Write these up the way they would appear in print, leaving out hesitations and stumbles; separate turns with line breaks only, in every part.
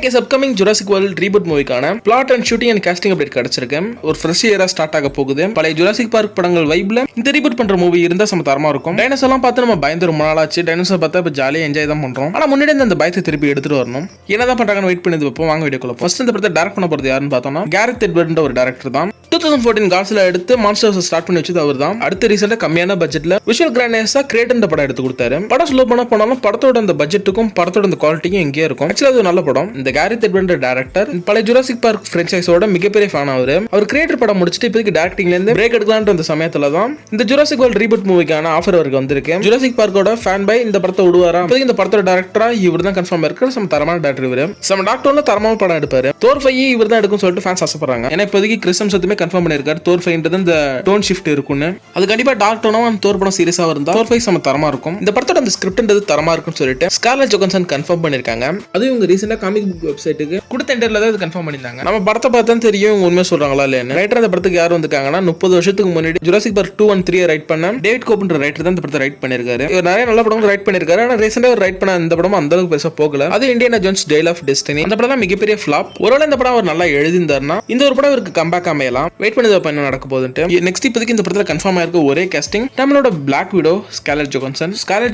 Case upcoming Jurassic World reboot மூவிக்கான plot and shooting and casting update கிடைச்சிருக்கு. ஒரு fresh இயரா ஸ்டார்ட் ஆக போகுது. பழைய ஜுராசிக் பார்க் படங்கள் வைப்ல இந்த ரீபூட் பண்ற மூவி இருந்தா சம தரமா இருக்கும். டைனோசர் எல்லாம் பார்த்து நம்ம பயந்து ரொம்ப நாளாச்சு. டைனோசர் பார்த்தா இப்ப ஜாலியா என்ஜாய் தான் பண்றோம். ஆனா முன்னாடி அந்த பயத்தை திருப்பி எடுத்துட்டு வரணும். என்னதான் பண்றாங்கன்னு வெயிட் பண்ணி வைப்போம். வாங்க வீடியோக்குள்ள. ஃபர்ஸ்ட் இந்த படத்தை டைரக்ட் பண்ண போறது யாருன்னு பார்த்தோம்னா கேரத் எட்வர்ட் ஒரு டைரக்டர் தான். 2014 கால்ஸ்ல எடுத்து மான்ஸ்டர்ஸ் ஸ்டார்ட் பண்ணி வச்சது அவர் தான். அடுத்த ரீசெண்டா கம்மியான பட்ஜெட்ல விஷுவல் கிராண்டஸா கிரியேட் இந்த படம் எடுத்து கொடுத்தாரு. படம் ஸ்லோ பண்ண போனாலும் படத்தோட அந்த பட்ஜெட்டுக்கும் படத்தோட அந்த குவாலிட்டிக்கும் எங்கேயே இருக்கும். ஆக்சுவலா அது நல்ல படம். இந்த கேரத் எட்வர்ட் டைரக்டர் பழைய ஜுராசிக் பார்க் பிரான்ச்சைஸோட மிகப்பெரிய ஃபேன் அவர் கிரியேட்டர் படம் முடிச்சுட்டு இப்போதைக்கு டைரக்டிங்ல இருந்து பிரேக் எடுக்கலான்ற அந்த சமயத்துல தான் இந்த ஜுராசிக் வேர்ல்ட் ரீபூட் மூவிக்கான ஆஃபர் அவருக்கு வந்திருக்கு. ஜுராசிக் பார்க்கோட ஃபேன் பை இந்த படத்தை விடுவாரா? இப்போதைக்கு இந்த படத்தோட டைரக்டரா இவர் தான் கன்ஃபார்ம் இருக்கு. சம தரமான டைரக்டர் இவர். சம டாக்டர்ல தரமான படம் எடுப்பாரு. தோர் 5 இவர் தான் எடுக்கும் சொல்லிட்டு ஃபேன்ஸ் ஆசைப்படுறாங்க. ஏன்னா இப்போதைக்கு கிறிஸ்டம் சத்துமே கன்ஃபார்ம் பண்ணிருக்காரு. தோர் 5ன்றது இந்த டோன் ஷிஃப்ட் இருக்குன்னு. அது கண்டிப்பா டாக்டர்னும் தோர் படம் சீரியஸா இருந்தா தோர் 5 சம தரமா இருக்கும். இந்த படத்தோட அந்த ஸ்கிரிப்ட்ன்றது தரமா இருக்குன்னு சொல்லிட்டு ஸ்கார்லெட் ஜோகன்சன் கன்ஃபார்ம் பண்ணிருக்காங்க. அது இவங்க ரீசெண்டா காமிக் புக் வெப்சைட்டுக்கு கொடுத்த இன்டர்வியூல தான் கன்ஃபார்ம் பண்ணிருந்தாங்க. நம்ம படத்தை பார்த்தா தெரியும் இவங்க உண்மையா சொல்றாங்களா இல்லையா. ரைட்டர் அந்த படத்துக்கு யார் வந்திருக்காங்கன்னா 30 வருஷத்துக்கு முன்னாடி ஜுராசிக் பார்க் 2 and 3 ரைட் பண்ண டேவிட் கோப்ன்ற ரைட்டர் தான் இந்த படத்தை ரைட் பண்ணிருக்காரு. இவர் நிறைய நல்ல படங்கள் ரைட் பண்ணிருக்காரு. ஆனா ரீசெண்டா அவர் ரைட் பண்ண இந்த படம் அந்த அளவுக்கு பெருசா போகல. அது Indiana Jones Dial of Destiny அந்த படம் தான் மிகப்பெரிய ஃபிளாப். ஒருவேளை இந்த படம் அவர் நல்லா எழுதியிருந்தாருன்னா இந்த ஒரு படம் இவருக்கு கம்பேக் அமையலாம். வெயிட் பண்ணி என்ன நடக்க போகுதுன்ட்டு. நெக்ஸ்ட் இப்போதைக்கு இந்த படத்துல கன்ஃபார்ம் ஆயிருக்க ஒரே காஸ்டிங் நம்மளோட பிளாக் விடோ ஸ்கார்லெட்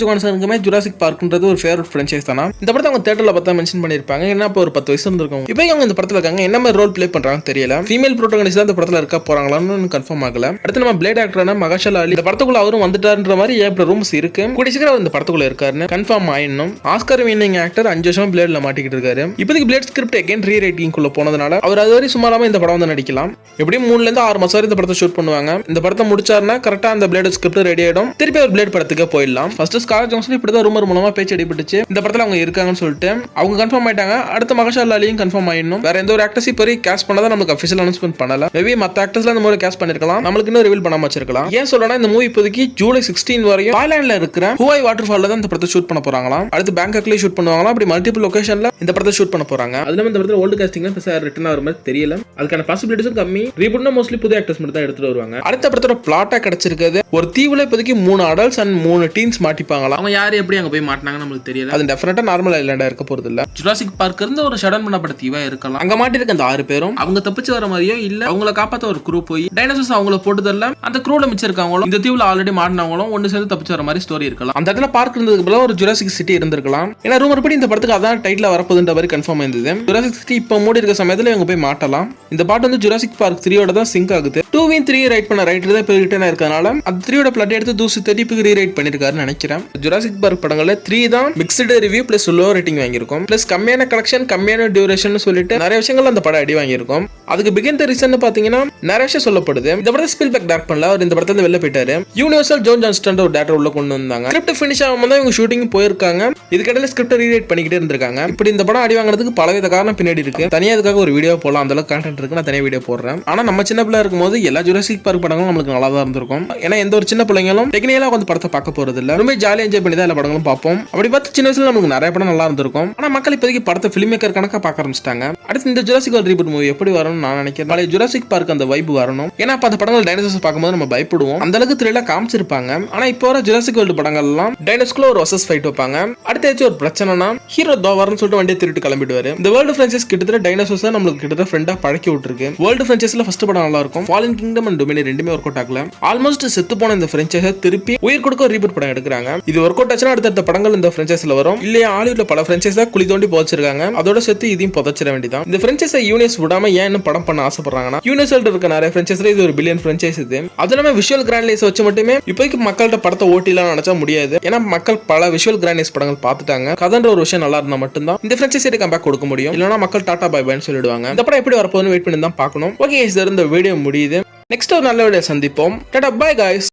ஜோகன்சனுக்குமே ஜுராசிக் பார்க்ன்றது ஒரு ஃபேவரட் ஃப்ரான்ச்சைஸ் தானா. இந்த படத்தை அவங்க தியேட்டர்ல பார்த்தா மென்ஷன் பண்ணிருப்பாங்க. ஏன்னா இப்போ ஒரு 10 வயசு இருந்திருக்கும். இப்போ அவங்க இந்த படத்துல இருக்காங்க. என்ன மாதிரி ரோல் ப்ளே பண்றாங்க தெரியல. ஃபீமேல் ப்ரோட்டகனிஸ்ட் தான் இந்த படத்துல இருக்க போறாங்களான்னு கன்ஃபார்ம் ஆகல. அடுத்து நம்ம பிளேட் ஆக்டரான மகாஷால் அலி இந்த படத்துக்குள்ள அவரும் வந்துட்டாருன்ற மாதிரி ஏப்ரல் ரூம்ஸ் இருக்கு. கூடிய சீக்கிரம் இந்த படத்துக்குள்ள இருக்காருன்னு கன்ஃபார்ம் ஆயிடணும். ஆஸ்கார் வின்னிங் ஆக்டர் 5 வருஷமா பிளேட்ல மாட்டிக்கிட்டு இருக்காரு. இப்போதைக்கு பிளேட் ஸ்கிரிப்ட் அகைன் ரீ ரைட்டிங் குள்ள போனதுனால அவர் அது வரை சும்மாலாம இந்த படம் வந்து நடிக்கலாம். எப்படியும் 3 to 6 மாசம் வரை இந்த படத்தை ஷூட் பண்ணுவாங்க. இந்த படத்தை முடிச்சாருன்னா கரெக்டா அந்த பிளேட் ஸ்கிரிப்ட் ரெடி ஆயிடும். திருப்பி ஒரு பிளேட் படத்துக்கு போயிடலாம். ஃபர்ஸ்ட் ஸ்கார்லெட் ஜோகன்சன் இப்படிதான் ரூமர் மூலமா பேச்சு அடிபட்டுச்சு. இந்த படத்துல அவங்க இருக்காங்கன்னு சொல்லிட்டு அவங்க கன்ஃபார்ம் ஆயிட்டாங்க. அடுத்த மகாஷால் அலியும் கன்ஃபார்ம் ஆயிடணும். வேற எந்த ஒரு ஆக்டர்ஸ் இப்போ கேஸ்ட் பண்ணாத நமக்கு அஃபிஷியல் அனௌன்ஸ்மெண்ட் பண்ணல. மேபி மத்த ஆக்டர்ஸ்ல இந்த மாதிரி கேஸ்ட் பண்ணிருக்கலாம். நம்மளுக்கு இன்னும் ரிவீல் பண்ணாம வச்சிருக்கலாம். ஏன் சொல்றேன்னா இந்த மூவி இப்போதைக்கு ஜூலை 16 வரையும் தாய்லாந்துல இருக்கிற ஹுவாய் வாட்டர் ஃபால்ல தான் இந்த படத்தை ஷூட் பண்ண போறாங்களாம். அடுத்து பேங்காக்லயே ஷூட் பண்ணுவாங்களாம். அப்படி மல்டிபிள் லொகேஷன்ல இந்த படத்தை ஷூட் பண்ண போறாங்க. அதுல இந்த படத்துல ஓல்டு காஸ்டிங்ல பெருசா ரிட்டர்ன் ஆகிற மாதிரி தெரியல. அதுக்கான பாசிபிலிட்டிஸும் கம்மி. ரீபூட்னா மோஸ்ட்லி புது ஆக்டர்ஸ் மட்டும் தான் எடுத்துட்டு வருவாங்க. அடுத்த படத்தோட பிளாட்டா கிடைச்சிருக்கிறது ஒரு தீவுல இப்போதைக்கு 3 அடல்ட்ஸ் அண்ட் 3 டீன்ஸ் மாட்டிப்பாங்களா. அவங்க யாரு எப்படி அங்க போய் மாட்டினாங்கன்னு நமக்கு தெரியல. அது டெஃபினட்டா நார்மல் ஐலாண்டா இருக்க போறது இல்ல. ஜுராசிக் பார்க் இருந்து ஒரு ஷடன் பண்ணப்பட்ட தீவா இருக்கலாம். அங்க மாட்டிருக்க அந்த 6 பேரும் அவங்க தப்பிச்சு வர மாதிரியோ இல்ல அவங்களை காப்பாத்த ஒரு குரூப் போய் டைனோசர்ஸ் அவங்கள போட்டுதல்ல அந்த க்ரூல மிச்சம் இருக்காங்களோ இந்த தீவுல ஆல்ரெடி மாட்டினவங்களும் ஒன்னு சேர்ந்து தப்பிச்சு வர மாதிரி ஸ்டோரி இருக்கலாம். அந்த இடத்துல பார்க் இருந்ததுக்கு பதிலா ஒரு ஜுராசிக் சிட்டி இருந்திருக்கலாம். ஏன்னா ரூமர் படி இந்த படத்துக்கு அதான் டைட்டில் வரப்போகுதுன்ற மாதிரி கன்ஃபார்ம் இருந்தது. ஜுராசிக் சிட்டி இப்ப மூடி இருக்க சமயத்துல இவங்க போய் மாட்டலாம். இந்த பாட்டு வந்து ஜுராசிக் பார்க் 3 தான் சிங்க் ஆகுது. 2v3 ரைட் பண்ண ரைட்டர் தான் ரிட்டர்ன் இருக்கனால அந்த 3 பிளாட் எடுத்து தூசி தட்டி இப்போ ரீரைட் பண்ணிருக்காருன்னு நினைக்கிறேன். ஜுராசிக் பார்க் படங்கள்ல 3 தான் mixed review plus low rating வாங்கியிருக்கும். பிளஸ் கம்மியான கலெக்ஷன் கம்மியான டியூரேஷன் சொல்லிட்டு நிறைய விஷயங்கள் அந்த படம் அடி வாங்கியிருக்கும். அதுக்கு பிகின் த ரீசன் பாத்தீங்கன்னா நிறைய விஷயம் சொல்லப்படுது. இந்த படத்தை ஸ்பீல்பர்க் டைரக்ட் பண்ணல. அவர் இந்த படத்துல வெளில போயிட்டாரு. யூனிவர்சல் ஜோன் ஜான்ஸ்டன் ஒரு டேரக்டர் உள்ள கொண்டு வந்தாங்க. ஸ்கிரிப்ட் ஃபினிஷ் ஆகாம தான் இவங்க ஷூட்டிங் போயிருக்காங்க. இதுக்கிடையில ஸ்கிரிப்ட் ரீரைட் பண்ணிக்கிட்டே இருந்திருக்காங்க. இப்படி இந்த படம் அடி வாங்குறதுக்கு பலவித காரணம் பின்னாடி இருக்கு. தனியா அதுக்காக ஒரு வீடியோ போடலாம். அந்த அளவுக்கு கான்டென்ட் இருக்கு. நான் தனியா வீடியோ போடுறேன். ஆனா நம்ம சின்ன பிள்ளை இருக்கும்போது எல்லா ஜுராசிக் பார்க் படங்களும் நம்மளுக்கு நல்லா தான் இருந்திருக்கும். ஏன்னா எந்த ஒரு சின்ன பிள்ளைங்களும் டெக்னிக்கலா வந்து படத்தை பார்க்க போறது இல்ல. ரொம்ப ஜாலியா என்ஜாய் பண்ணி தான் எல்லா படங்களும் பார்ப்போம். அப்படி பார்த்து சின்ன வயசுல நமக்கு நிறைய படம் நல்லா இருந்திருக்கும். ஆனா மக்கள் இப்போதைக்கு படத்தை ஃபிலிம் மேக்கர் கணக்கா பார்க்க ஆரம்பிச்சிட்டாங்க. அடுத்து இந்த ஜுராசிக் வேர்ல்ட் ரீபூட் மூவி எப்படி வரணும்னு நான் நினைக்கிறேன். பழைய ஜுராசிக் பார்க் அந்த வைப் வரணும். ஏன்னா அப்ப அந்த படங்கள் டைனோசர்ஸ் பார்க்கும்போது நம்ம பயப்படுவோம். அந்த அளவுக்கு த்ரில்லா காமிச்சிருப்பாங்க. ஆனா இப்போ வர ஜுராசிக் வேர்ல்ட் படங்கள் எல்லாம் டைனோஸ்குள்ள ஒரு வர்சஸ் ஃபைட் வைப்பாங்க. அடுத்து ஏதாச்சும் ஒரு பிரச்சனைனா ஹீரோ தோவர்னு சொல்லிட்டு வண்டியை திருட்டு கிளம்பிடுவாரு. இந்த வேர்ல்டு பிரான்ச்சைஸ் கிட்டத்தட்ட டைனோசர்ஸ் தான் நம்மளுக்கு கிட்டத்தட்ட ஃப்ரெண்டா பழக்கி விட்டுருக்கு. வேர்ல்டு பிரான்ச்சைஸ்ல ஃபர்ஸ்ட் படம் நல்லா இருக்கும். ஃபாலின் கிங்டம் அண்ட் டொமினியன் ரெண்டுமே ஒர்க் அவுட் ஆகல. ஆல்மோஸ்ட் செத்து போன இந்த பிரான்ச்சைஸை திருப்பி உயிர் கொடுக்க ஒரு ரீபூட் படம் எடுக்கிறாங்க. இது ஒர்க் அவுட் ஆச்சுன்னா அடுத்த படங்கள் இந்த பிரான்ச்சைஸ்ல வரும். இல்லையா ஹாலிவுட்ல பல பிரான்ச்சைஸ் தான் குழி தோண்டி போச்சிருக்காங்க. அதோட சேர்த்து இதையும் புதைச்சிட வேண்டியதான். இந்த பிரான்ச்சைஸை யூனிவர்ஸ் விடாம ஏன் இன்னும் படம் பண்ண ஆசைப்படுறாங்கன்னா யூனிவர்சல் இருக்க நிறைய பிரான்ச்சைஸ்ல இது ஒரு பில்லியன் பிரான்ச்சைஸ். இது அது இல்லாம விஷுவல் கிராண்ட்லைஸ் வச்சு மட்டுமே இப்போதைக்கு மக்கள்கிட்ட படத்தை ஓட்டிலாம் நினைச்சா முடியாது. ஏன்னா மக்கள் பல விஷுவல் கிராண்ட்லைஸ் படங்கள் பார்த்துட்டாங்க. கதன்ற ஒரு விஷயம் நல்லா இருந்தா மட்டும்தான் இந்த பிரான்ச்சைஸை கம்பேக் கொடுக்க முடியும். இல்லைன்னா மக்கள் டாடா பை பைன்னு சொல்லிடுவாங்க. இந்த படம் எப்படி வரப்போகுதுன்னு வெயிட் பண்ணி தான் பார்க்கணும். ஓகே, இந்த வீடியோ முடியுது. நெக்ஸ்ட் ஒரு நல்ல வீடியோ சந்திப்போம். Tata bye guys.